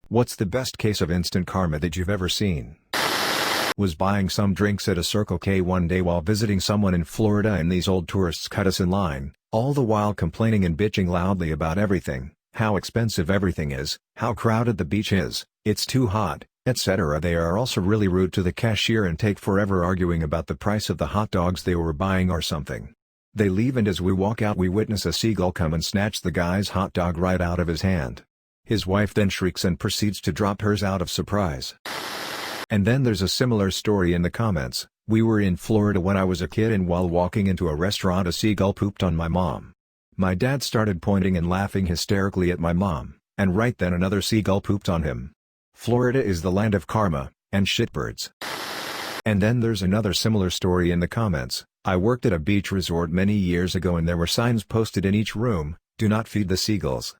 What's the best case of instant karma that you've ever seen? Was buying some drinks at a Circle K one day while visiting someone in Florida, and these old tourists cut us in line, all the while complaining and bitching loudly about everything, how expensive everything is, how crowded the beach is, it's too hot, etc. They are also really rude to the cashier and take forever arguing about the price of the hot dogs they were buying or something. They leave, and as we walk out we witness a seagull come and snatch the guy's hot dog right out of his hand. His wife then shrieks and proceeds to drop hers out of surprise. And then there's a similar story in the comments. We were in Florida when I was a kid, and while walking into a restaurant a seagull pooped on my mom. My dad started pointing and laughing hysterically at my mom, and right then another seagull pooped on him. Florida is the land of karma, and shitbirds. And then there's another similar story in the comments. I worked at a beach resort many years ago and there were signs posted in each room, "Do not feed the seagulls."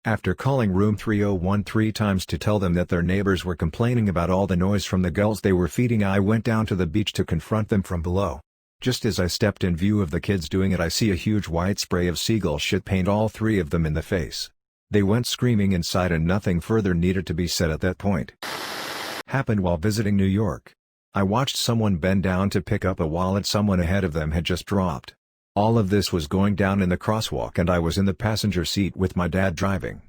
After calling room 301 3 times to tell them that their neighbors were complaining about all the noise from the gulls they were feeding, I went down to the beach to confront them from below. Just as I stepped in view of the kids doing it, I see a huge white spray of seagull shit paint all three of them in the face. They went screaming inside and nothing further needed to be said at that point. Happened while visiting New York. I watched someone bend down to pick up a wallet someone ahead of them had just dropped. All of this was going down in the crosswalk and I was in the passenger seat with my dad driving.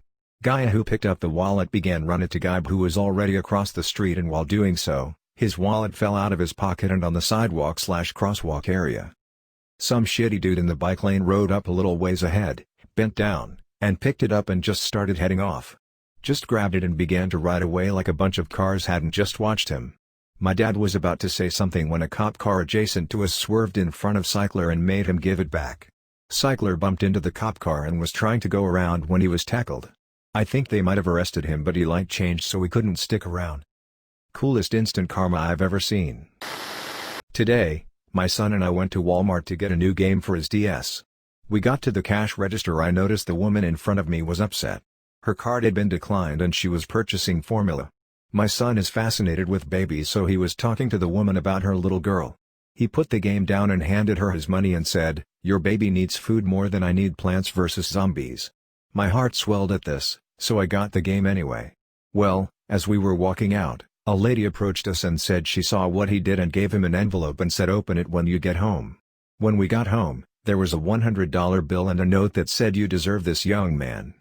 Guy who picked up the wallet began run it to guy who was already across the street, and while doing so, his wallet fell out of his pocket and on the sidewalk/crosswalk area. Some shitty dude in the bike lane rode up a little ways ahead, bent down, and picked it up and just started heading off. Just grabbed it and began to ride away like a bunch of cars hadn't just watched him. My dad was about to say something when a cop car adjacent to us swerved in front of Cycler and made him give it back. Cycler bumped into the cop car and was trying to go around when he was tackled. I think they might have arrested him, but he light changed so he couldn't stick around. Coolest instant karma I've ever seen. Today, my son and I went to Walmart to get a new game for his DS. We got to the cash register. I noticed the woman in front of me was upset. Her card had been declined and she was purchasing formula. My son is fascinated with babies, so he was talking to the woman about her little girl. He put the game down and handed her his money and said, "Your baby needs food more than I need Plants vs. Zombies." My heart swelled at this, so I got the game anyway. Well, as we were walking out, a lady approached us and said she saw what he did and gave him an envelope and said, "Open it when you get home." When we got home, there was a $100 bill and a note that said, "You deserve this, young man."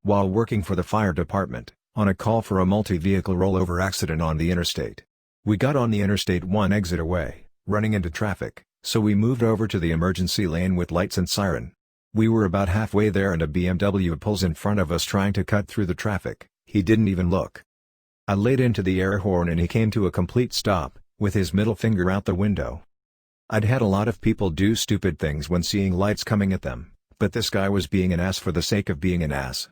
While working for the fire department, on a call for a multi-vehicle rollover accident on the interstate. We got on the Interstate 1 exit away, running into traffic, so we moved over to the emergency lane with lights and siren. We were about halfway there and a BMW pulls in front of us trying to cut through the traffic. He didn't even look. I laid into the air horn and he came to a complete stop, with his middle finger out the window. I'd had a lot of people do stupid things when seeing lights coming at them, but this guy was being an ass for the sake of being an ass.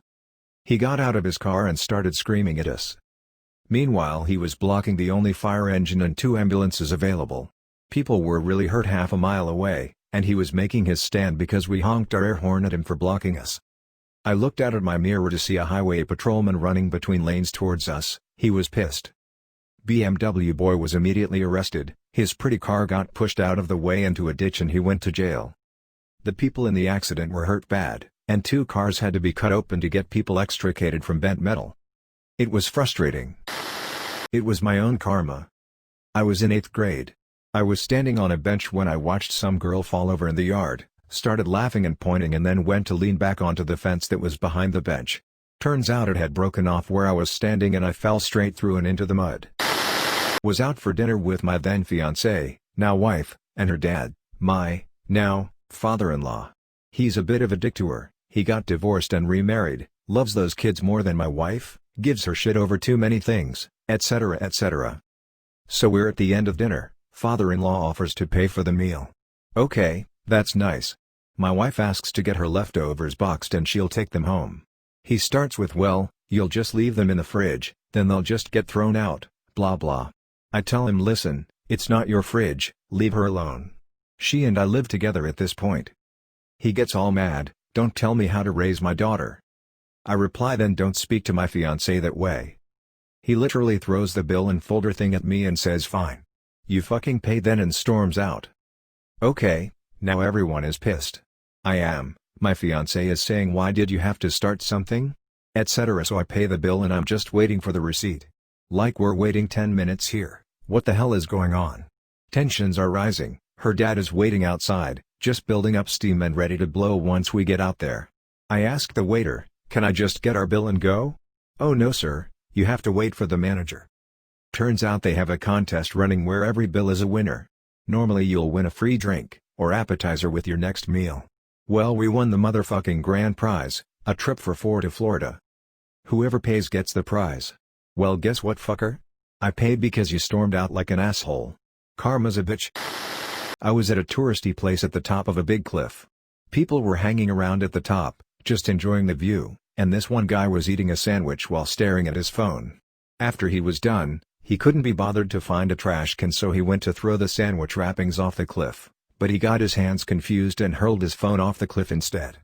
He got out of his car and started screaming at us. Meanwhile, he was blocking the only fire engine and 2 ambulances available. People were really hurt half a mile away, and he was making his stand because we honked our air horn at him for blocking us. I looked out at my mirror to see a highway patrolman running between lanes towards us. He was pissed. BMW boy was immediately arrested, his pretty car got pushed out of the way into a ditch and he went to jail. The people in the accident were hurt bad, and 2 cars had to be cut open to get people extricated from bent metal. It was frustrating. It was my own karma. I was in 8th grade. I was standing on a bench when I watched some girl fall over in the yard, started laughing and pointing, and then went to lean back onto the fence that was behind the bench. Turns out it had broken off where I was standing and I fell straight through and into the mud. Was out for dinner with my then fiancée, now wife, and her dad, my, now, father-in-law. He's a bit of a dick to her. He got divorced and remarried, loves those kids more than my wife, gives her shit over too many things, etc. etc. So we're at the end of dinner, father-in-law offers to pay for the meal. Okay, that's nice. My wife asks to get her leftovers boxed and she'll take them home. He starts with, "Well, you'll just leave them in the fridge, then they'll just get thrown out, blah blah." I tell him, "Listen, it's not your fridge, leave her alone. She and I live together at this point." He gets all mad, "Don't tell me how to raise my daughter." I reply, "Then don't speak to my fiancé that way." He literally throws the bill and folder thing at me and says, "Fine. You fucking pay then," and storms out. Okay, now everyone is pissed. I am. My fiancé is saying, "Why did you have to start something? etc. So I pay the bill and I'm just waiting for the receipt. Like we're waiting 10 minutes here, what the hell is going on? Tensions are rising, her dad is waiting outside, just building up steam and ready to blow once we get out there. I ask the waiter, can I just get our bill and go? Oh no sir, you have to wait for the manager. Turns out they have a contest running where every bill is a winner. Normally you'll win a free drink, or appetizer with your next meal. Well, we won the motherfucking grand prize, a trip for 4 to Florida. Whoever pays gets the prize. Well, guess what, fucker? I paid because you stormed out like an asshole. Karma's a bitch. I was at a touristy place at the top of a big cliff. People were hanging around at the top, just enjoying the view, and this one guy was eating a sandwich while staring at his phone. After he was done, he couldn't be bothered to find a trash can, so he went to throw the sandwich wrappings off the cliff, but he got his hands confused and hurled his phone off the cliff instead.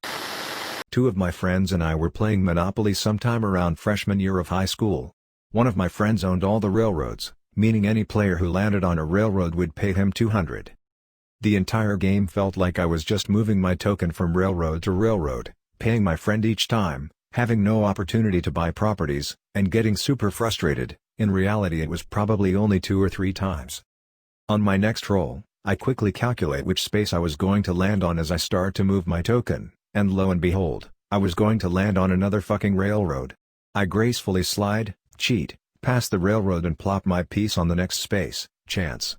2 of my friends and I were playing Monopoly sometime around freshman year of high school. One of my friends owned all the railroads, meaning any player who landed on a railroad would pay him 200. The entire game felt like I was just moving my token from railroad to railroad, paying my friend each time, having no opportunity to buy properties, and getting super frustrated. In reality it was probably only 2 or 3 times. On my next roll, I quickly calculate which space I was going to land on as I start to move my token, and lo and behold, I was going to land on another fucking railroad. I gracefully slide, cheat, past the railroad and plop my piece on the next space, chance.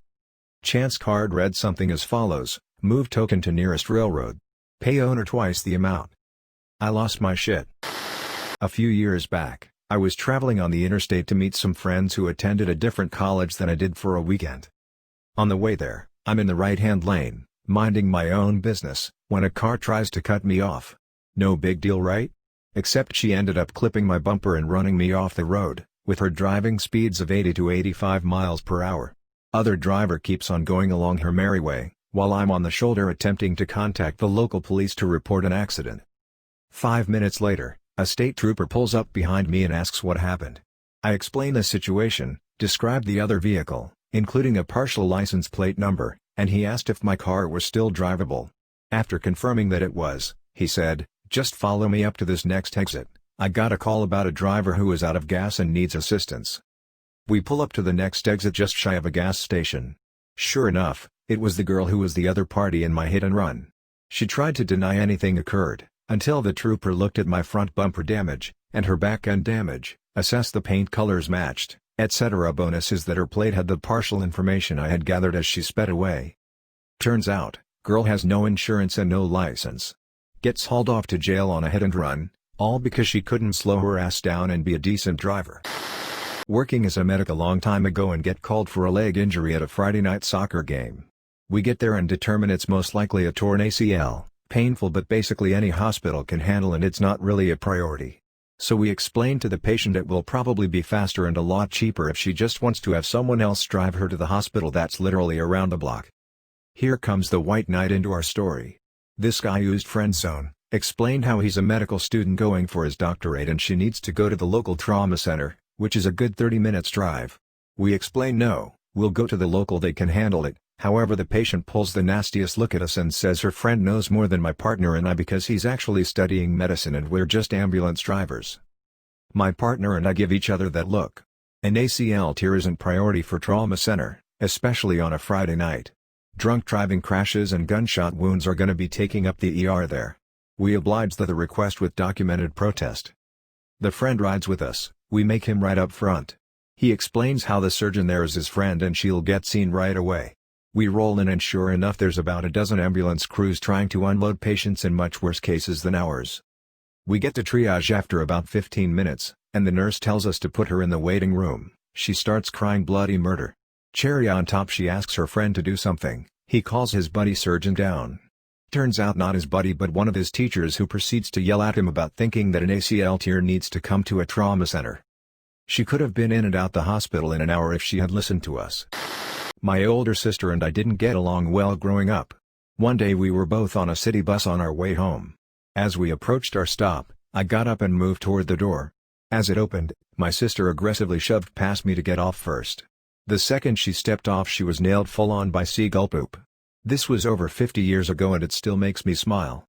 Chance card read something as follows: move token to nearest railroad. Pay owner twice the amount. I lost my shit. A few years back, I was traveling on the interstate to meet some friends who attended a different college than I did for a weekend. On the way there, I'm in the right-hand lane, minding my own business, when a car tries to cut me off. No big deal, right? Except she ended up clipping my bumper and running me off the road, with her driving speeds of 80 to 85 miles per hour. Other driver keeps on going along her merry way, while I'm on the shoulder attempting to contact the local police to report an accident. 5 minutes later, a state trooper pulls up behind me and asks what happened. I explain the situation, describe the other vehicle, including a partial license plate number, and he asked if my car was still drivable. After confirming that it was, he said, "Just follow me up to this next exit. I got a call about a driver who is out of gas and needs assistance." We pull up to the next exit just shy of a gas station. Sure enough, it was the girl who was the other party in my hit and run. She tried to deny anything occurred, until the trooper looked at my front bumper damage, and her back end damage, assessed the paint colors matched, etc. Bonus is that her plate had the partial information I had gathered as she sped away. Turns out, girl has no insurance and no license. Gets hauled off to jail on a hit and run, all because she couldn't slow her ass down and be a decent driver. Working as a medic a long time ago and get called for a leg injury at a Friday night soccer game. We get there and determine it's most likely a torn ACL. Painful, but basically any hospital can handle, and it's not really a priority. So we explain to the patient it will probably be faster and a lot cheaper if she just wants to have someone else drive her to the hospital that's literally around the block. Here comes the white knight into our story. This guy used friend zone, explained how he's a medical student going for his doctorate and she needs to go to the local trauma center, which is a good 30 minutes drive. We explain no, we'll go to the local, they can handle it. However, the patient pulls the nastiest look at us and says her friend knows more than my partner and I because he's actually studying medicine and we're just ambulance drivers. My partner and I give each other that look. An ACL tear isn't priority for trauma center, especially on a Friday night. Drunk driving crashes and gunshot wounds are gonna be taking up the ER there. We oblige the request with documented protest. The friend rides with us, we make him right up front. He explains how the surgeon there is his friend and she'll get seen right away. We roll in and sure enough there's about a dozen ambulance crews trying to unload patients in much worse cases than ours. We get to triage after about 15 minutes, and the nurse tells us to put her in the waiting room. She starts crying bloody murder. Cherry on top, she asks her friend to do something. He calls his buddy surgeon down. Turns out not his buddy but one of his teachers, who proceeds to yell at him about thinking that an ACL tear needs to come to a trauma center. She could have been in and out the hospital in an hour if she had listened to us. My older sister and I didn't get along well growing up. One day we were both on a city bus on our way home. As we approached our stop, I got up and moved toward the door. As it opened, my sister aggressively shoved past me to get off first. The second she stepped off, she was nailed full on by seagull poop. This was over 50 years ago and it still makes me smile.